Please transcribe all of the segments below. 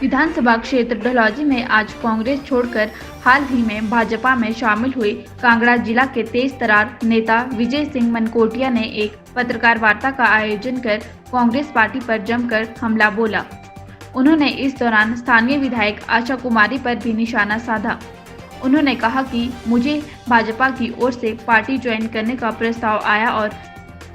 विधानसभा क्षेत्र डलहौजी में आज कांग्रेस छोड़कर हाल ही में भाजपा में शामिल हुए कांगड़ा जिला के तेज तर्रार नेता विजय सिंह मनकोटिया ने एक पत्रकार वार्ता का आयोजन कर कांग्रेस पार्टी पर जमकर हमला बोला। उन्होंने इस दौरान स्थानीय विधायक आशा कुमारी पर भी निशाना साधा। उन्होंने कहा कि मुझे भाजपा की ओर से पार्टी ज्वाइन करने का प्रस्ताव आया और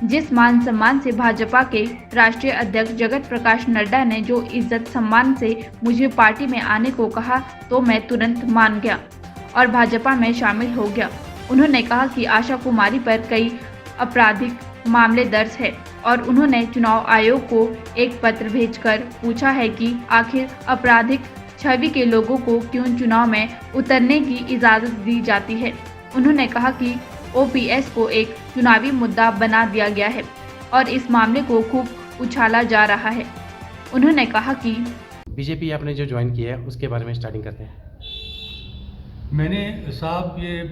जिस मान सम्मान से भाजपा के राष्ट्रीय अध्यक्ष जगत प्रकाश नड्डा ने जो इज्जत सम्मान से मुझे पार्टी में आने को कहा तो मैं तुरंत मान गया और भाजपा में शामिल हो गया। उन्होंने कहा कि आशा कुमारी पर कई आपराधिक मामले दर्ज है और उन्होंने चुनाव आयोग को एक पत्र भेजकर पूछा है कि आखिर आपराधिक छवि के लोगों को क्यों चुनाव में उतरने की इजाज़त दी जाती है। उन्होंने कहा कि ओपीएस को एक चुनावी मुद्दा बना दिया गया है और इस मामले को खूब उछाला जा रहा है। उन्होंने कहा कि बीजेपी आपने जो ज्वाइन किया है उसके बारे में स्टार्टिंग करते हैं। मैंने साहब ये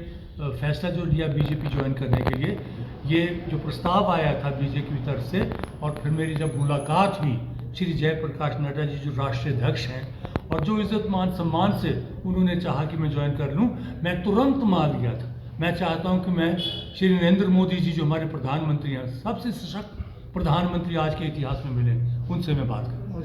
फैसला जो लिया बीजेपी ज्वाइन करने के लिए, ये जो प्रस्ताव आया था बीजेपी की तरफ से और फिर मेरी जब मुलाकात हुई श्री जयप्रकाश नड्डा जी जो राष्ट्रीय अध्यक्ष हैं और जो इज्जत मान सम्मान से उन्होंने चाहा कि मैं ज्वाइन कर लूँ, मैं तुरंत मान गया था। मैं चाहता हूं कि मैं श्री नरेंद्र मोदी जी जो हमारे प्रधानमंत्री हैं, सबसे सशक्त प्रधानमंत्री आज के इतिहास में मिले, उनसे मैं बात करूँ।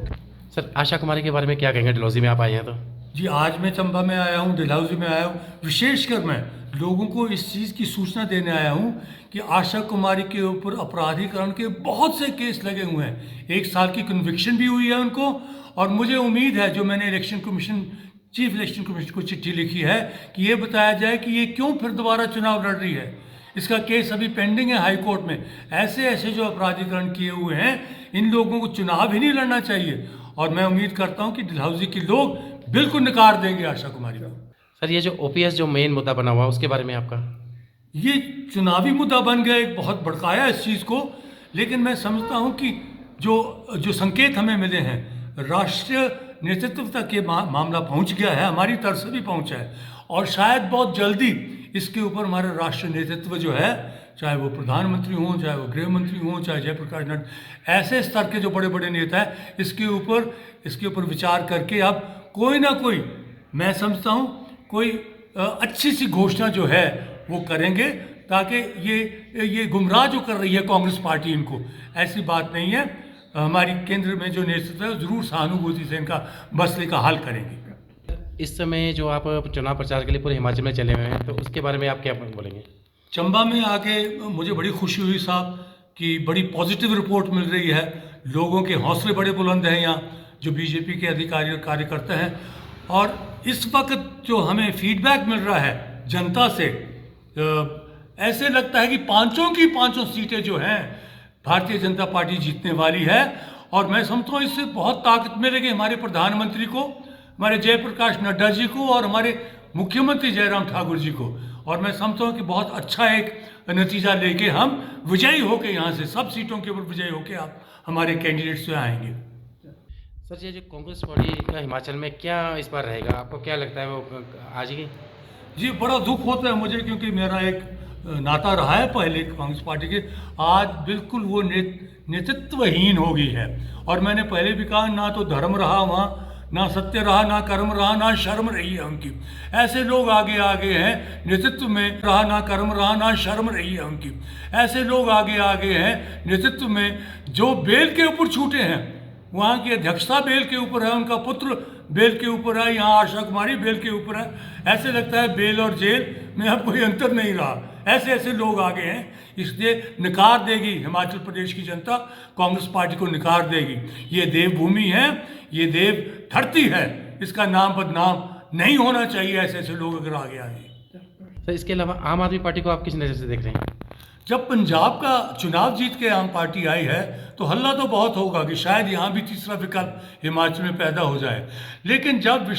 सर, आशा कुमारी के बारे में क्या कहेंगे? डलहौजी में आप आए हैं तो जी, आज मैं चंबा में आया हूँ, डलहौजी में आया हूँ। विशेषकर मैं लोगों को इस चीज़ की सूचना देने आया हूँ कि आशा कुमारी के ऊपर अपराधीकरण के बहुत से केस लगे हुए हैं। 1 साल की कन्विक्शन भी हुई है उनको और मुझे उम्मीद है, जो मैंने election commission chief election commission को चिट्ठी लिखी है, कि ये बताया जाए कि ये क्यों फिर दोबारा चुनाव लड़ रही है। इसका केस अभी पेंडिंग है हाई कोर्ट में। ऐसे जो अपराधीकरण किए हुए हैं, इन लोगों को चुनाव ही नहीं लड़ना चाहिए और मैं उम्मीद करता हूं कि डलहौजी के लोग बिल्कुल नकार देंगे आशा कुमारी को। सर, ये जो ओपीएस जो मेन मुद्दा बना हुआ उसके बारे में आपका? ये चुनावी मुद्दा बन गया, एक बहुत भड़काया इस चीज़ को, लेकिन मैं समझता हूँ कि जो संकेत हमें मिले हैं, राष्ट्रीय नेतृत्व तक ये मामला पहुंच गया है, हमारी तरफ से भी पहुंचा है और शायद बहुत जल्दी इसके ऊपर हमारा राष्ट्रीय नेतृत्व जो है, चाहे वो प्रधानमंत्री हों, चाहे वो गृह मंत्री हों, चाहे जयप्रकाश नड्डा, ऐसे स्तर के जो बड़े बड़े नेता हैं, इसके ऊपर विचार करके अब कोई ना कोई, मैं समझता हूँ कोई अच्छी सी घोषणा जो है वो करेंगे, ताकि ये गुमराह जो कर रही है कांग्रेस पार्टी, इनको ऐसी बात नहीं है। हमारी केंद्र में जो नेतृत्व है ज़रूर सहानुभूति से इनका मसले का हल करेंगे। इस समय जो आप चुनाव प्रचार के लिए पूरे हिमाचल में चले हुए हैं, तो उसके बारे में आप क्या बोलेंगे? चंबा में आके मुझे बड़ी खुशी हुई साहब कि बड़ी पॉजिटिव रिपोर्ट मिल रही है। लोगों के हौसले बड़े बुलंद हैं यहाँ, जो बीजेपी के अधिकारी और कार्यकर्ता हैं। और इस वक्त जो हमें फीडबैक मिल रहा है जनता से, ऐसे लगता है कि पांचों की पांचों सीटें जो हैं भारतीय जनता पार्टी जीतने वाली है। और मैं समझता हूँ इससे बहुत ताकत मिलेगी हमारे प्रधानमंत्री को, हमारे जयप्रकाश नड्डा जी को और हमारे मुख्यमंत्री जयराम ठाकुर जी को। और मैं समझता हूँ कि बहुत अच्छा एक नतीजा लेके हम विजयी होके यहाँ से सब सीटों के ऊपर विजयी होके आप हमारे कैंडिडेट से आएंगे। सर, ये जो कांग्रेस पार्टी का हिमाचल में क्या इस बार रहेगा, आपको क्या लगता है वो आज ही? जी, बड़ा दुख होता है मुझे, क्योंकि मेरा एक नाता रहा है पहले कांग्रेस पार्टी के, आज बिल्कुल वो नेतृत्वहीन हो गई है। और मैंने पहले भी कहा, ना तो धर्म रहा वहाँ, ना सत्य रहा, ना कर्म रहा, ना शर्म रही है उनकी। ऐसे लोग आगे हैं नेतृत्व में, रहा ना कर्म रहा, ना शर्म रही है उनकी। ऐसे लोग आगे हैं नेतृत्व में जो बेल के ऊपर छूटे हैं। वहाँ की अध्यक्षता बेल के ऊपर है, उनका पुत्र बेल के ऊपर है, यहाँ आशा कुमारी बेल के ऊपर है। ऐसे लगता है बेल और जेल में अब कोई अंतर नहीं रहा। ऐसे लोग आगे हैं, इसलिए नकार देगी हिमाचल प्रदेश की जनता, कांग्रेस पार्टी को नकार देगी। ये देवभूमि है, ये देव धरती है, इसका नाम बदनाम नहीं होना चाहिए ऐसे लोग अगर आगे आए। तो इसके अलावा आम आदमी पार्टी को आप किस नज़र से देख रहे हैं? जब पंजाब का चुनाव जीत के आम पार्टी आई है तो हल्ला तो बहुत होगा कि शायद यहाँ भी तीसरा विकल्प हिमाचल में पैदा हो जाए। लेकिन जब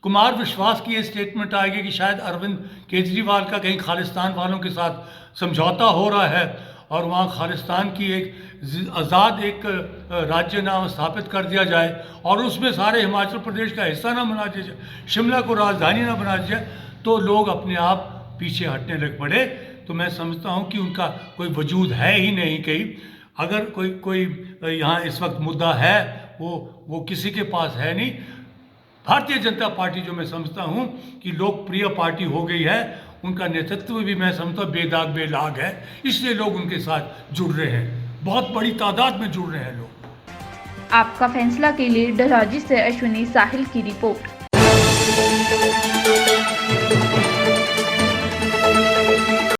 कुमार विश्वास की ये स्टेटमेंट आएगी कि शायद अरविंद केजरीवाल का कहीं खालिस्तान वालों के साथ समझौता हो रहा है और वहाँ खालिस्तान की एक आज़ाद एक राज्य नाम स्थापित कर दिया जाए और उसमें सारे हिमाचल प्रदेश का हिस्सा ना बना दिया जाए, शिमला को राजधानी ना बना दिया जाए, तो लोग अपने आप पीछे हटने लग पड़े। तो मैं समझता हूँ कि उनका कोई वजूद है ही नहीं कहीं। अगर कोई यहाँ इस वक्त मुद्दा है वो किसी के पास है नहीं। भारतीय जनता पार्टी जो मैं समझता हूँ कि लोकप्रिय पार्टी हो गई है, उनका नेतृत्व भी मैं समझता हूँ बेदाग बेलाग है, इसलिए लोग उनके साथ जुड़ रहे हैं, बहुत बड़ी तादाद में जुड़ रहे हैं लोग। आपका फैसला के लिए डलहौजी से अश्विनी साहिल की रिपोर्ट।